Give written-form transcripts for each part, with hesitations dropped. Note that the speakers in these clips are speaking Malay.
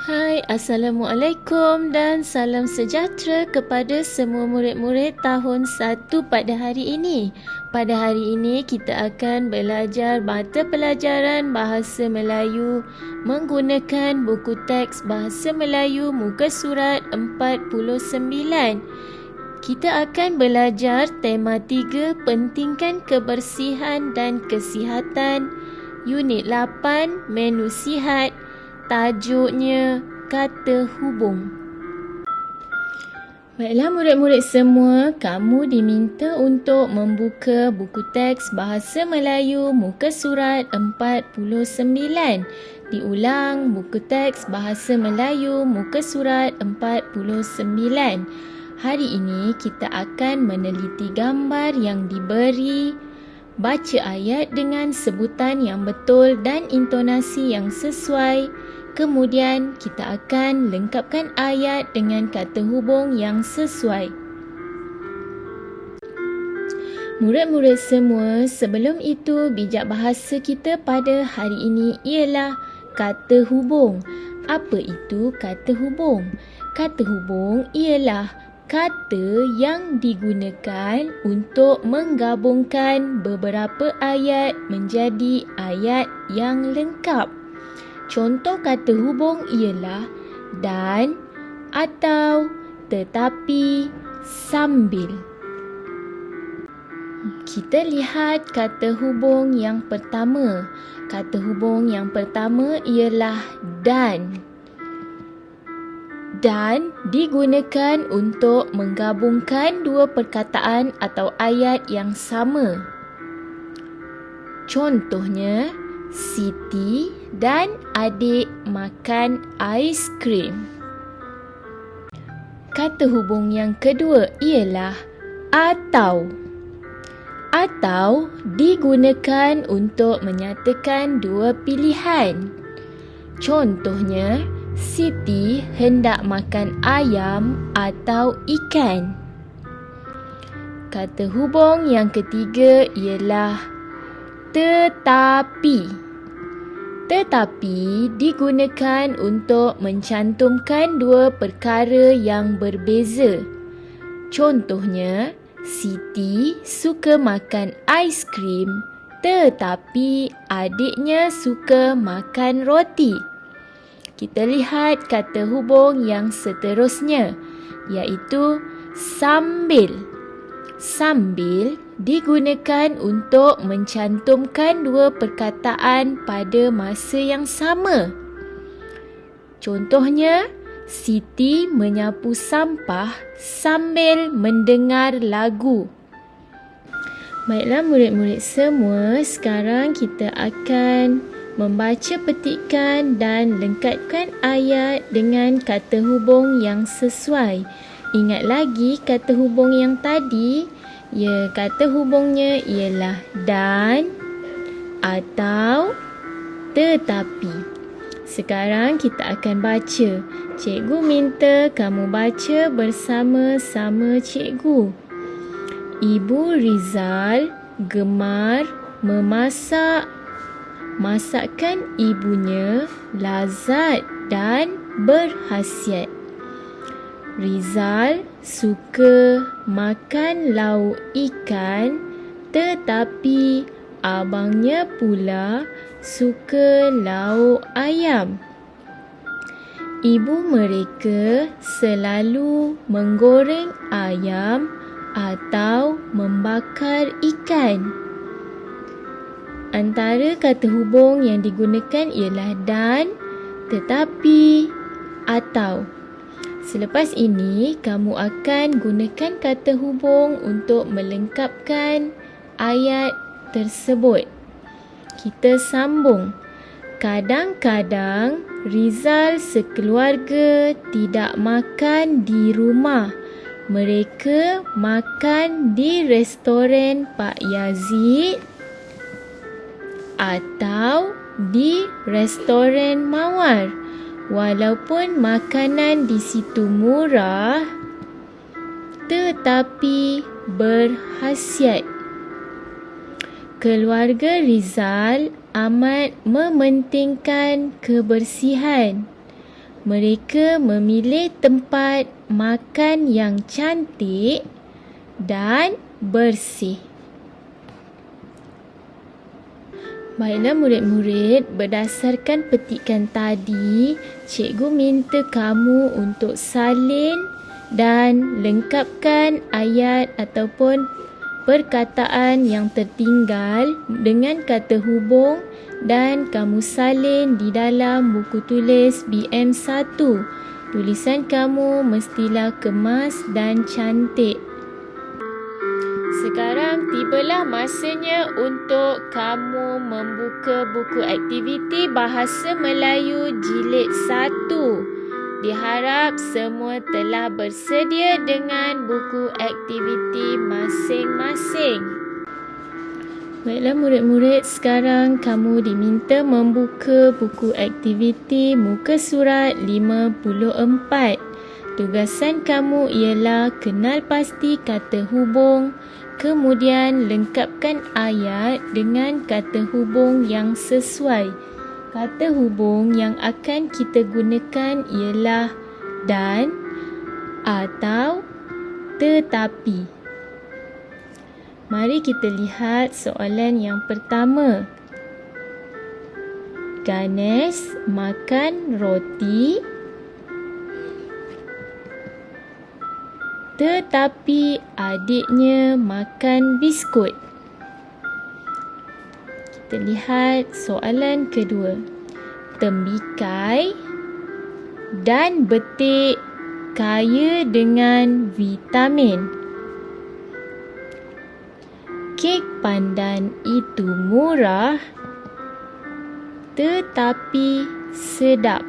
Hai, Assalamualaikum dan salam sejahtera kepada semua murid-murid tahun 1 pada hari ini. Pada hari ini kita akan belajar mata pelajaran Bahasa Melayu menggunakan buku teks Bahasa Melayu muka surat 49. Kita akan belajar tema 3, pentingkan kebersihan dan kesihatan, unit 8, menu sihat. Tajuknya kata hubung. Baiklah murid-murid semua, kamu diminta untuk membuka buku teks Bahasa Melayu muka surat 49. Diulang, buku teks Bahasa Melayu muka surat 49. Hari ini kita akan meneliti gambar yang diberi, baca ayat dengan sebutan yang betul dan intonasi yang sesuai. Kemudian kita akan lengkapkan ayat dengan kata hubung yang sesuai. Murid-murid semua, sebelum itu bijak bahasa kita pada hari ini ialah kata hubung. Apa itu kata hubung? Kata hubung ialah kata yang digunakan untuk menggabungkan beberapa ayat menjadi ayat yang lengkap. Contoh kata hubung ialah dan, atau, tetapi, sambil. Kita lihat kata hubung yang pertama. Kata hubung yang pertama ialah dan. Dan digunakan untuk menggabungkan dua perkataan atau ayat yang sama. Contohnya, Siti dan adik makan aiskrim. Kata hubung yang kedua ialah atau. Atau digunakan untuk menyatakan dua pilihan. Contohnya, Siti hendak makan ayam atau ikan. Kata hubung yang ketiga ialah tetapi. Tetapi digunakan untuk mencantumkan dua perkara yang berbeza. Contohnya, Siti suka makan aiskrim tetapi adiknya suka makan roti. Kita lihat kata hubung yang seterusnya, iaitu sambil. Sambil digunakan untuk mencantumkan dua perkataan pada masa yang sama. Contohnya, Siti menyapu sampah sambil mendengar lagu. Baiklah murid-murid semua, sekarang kita akan membaca petikan dan lengkapkan ayat dengan kata hubung yang sesuai. Ingat lagi kata hubung yang tadi, kata hubungnya ialah dan, atau, tetapi. Sekarang kita akan baca. Cikgu minta kamu baca bersama-sama cikgu. Ibu Rizal gemar memasak. Masakan ibunya lazat dan berkhasiat. Rizal suka makan lauk ikan tetapi abangnya pula suka lauk ayam. Ibu mereka selalu menggoreng ayam atau membakar ikan. Antara kata hubung yang digunakan ialah dan, tetapi, atau. Selepas ini, kamu akan gunakan kata hubung untuk melengkapkan ayat tersebut. Kita sambung. Kadang-kadang Rizal sekeluarga tidak makan di rumah. Mereka makan di restoran Pak Yazid atau di restoran Mawar. Walaupun makanan di situ murah tetapi berkhasiat. Keluarga Rizal amat mementingkan kebersihan. Mereka memilih tempat makan yang cantik dan bersih. Baiklah murid-murid, berdasarkan petikan tadi, cikgu minta kamu untuk salin dan lengkapkan ayat ataupun perkataan yang tertinggal dengan kata hubung dan kamu salin di dalam buku tulis BM1. Tulisan kamu mestilah kemas dan cantik. Sekarang tibalah masanya untuk kamu membuka buku aktiviti Bahasa Melayu Jilid 1. Diharap semua telah bersedia dengan buku aktiviti masing-masing. Baiklah murid-murid, sekarang kamu diminta membuka buku aktiviti muka surat 54. Tugasan kamu ialah kenal pasti kata hubung, kemudian lengkapkan ayat dengan kata hubung yang sesuai. Kata hubung yang akan kita gunakan ialah dan, atau, tetapi. Mari kita lihat soalan yang pertama. Ganesh makan roti, tetapi adiknya makan biskut. Kita lihat soalan kedua. Tembikai dan betik kaya dengan vitamin. Kek pandan itu murah, tetapi sedap.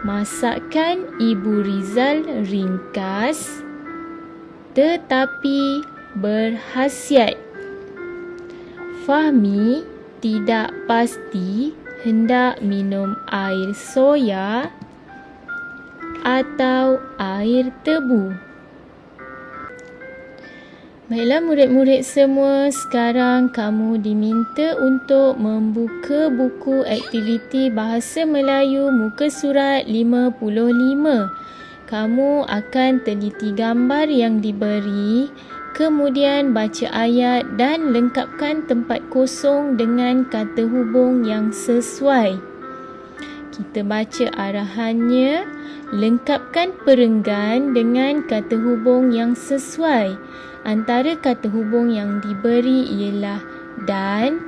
Masakan Ibu Rizal ringkas, tetapi berkhasiat. Fahmi tidak pasti hendak minum air soya atau air tebu. Baiklah murid-murid semua, sekarang kamu diminta untuk membuka buku aktiviti Bahasa Melayu muka surat 55. Kamu akan teliti gambar yang diberi, kemudian baca ayat dan lengkapkan tempat kosong dengan kata hubung yang sesuai. Kita baca arahannya, lengkapkan perenggan dengan kata hubung yang sesuai. Antara kata hubung yang diberi ialah dan,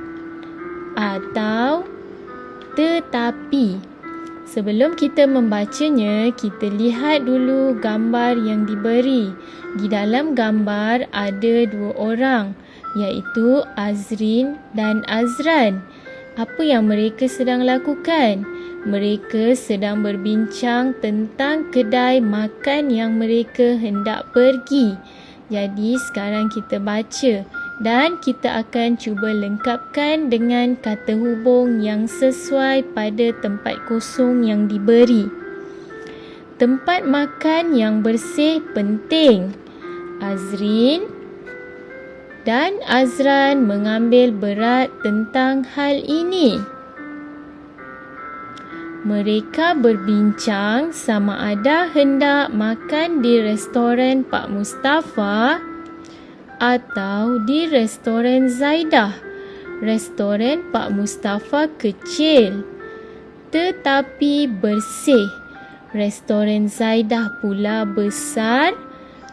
atau, tetapi. Sebelum kita membacanya, kita lihat dulu gambar yang diberi. Di dalam gambar ada dua orang, iaitu Azrin dan Azran. Apa yang mereka sedang lakukan? Mereka sedang berbincang tentang kedai makan yang mereka hendak pergi. Jadi sekarang kita baca dan kita akan cuba lengkapkan dengan kata hubung yang sesuai pada tempat kosong yang diberi. Tempat makan yang bersih penting. Azrin dan Azran mengambil berat tentang hal ini. Mereka berbincang sama ada hendak makan di restoran Pak Mustafa atau di restoran Zaidah. Restoran Pak Mustafa kecil tetapi bersih. Restoran Zaidah pula besar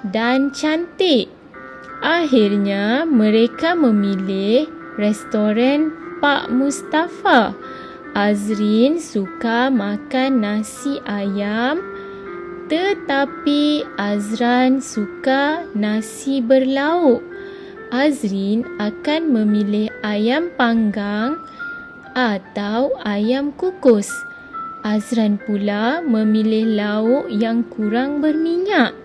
dan cantik. Akhirnya mereka memilih restoran Pak Mustafa. Azrin suka makan nasi ayam, tetapi Azran suka nasi berlauk. Azrin akan memilih ayam panggang atau ayam kukus. Azran pula memilih lauk yang kurang berminyak.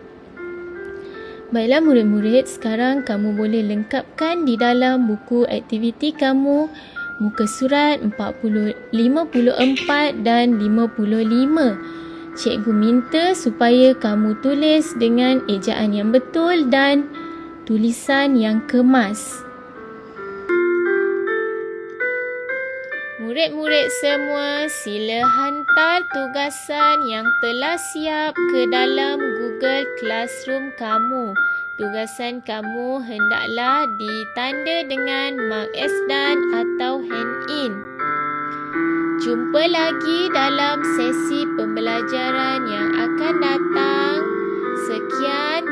Baiklah murid-murid, sekarang kamu boleh lengkapkan di dalam buku aktiviti kamu muka surat 54 dan 55. Cikgu minta supaya kamu tulis dengan ejaan yang betul dan tulisan yang kemas. Murid-murid semua sila hantar tugasan yang telah siap ke dalam Google Classroom kamu. Tugasan kamu hendaklah ditanda dengan mark as done atau hand in. Jumpa lagi dalam sesi pembelajaran yang akan datang. Sekian,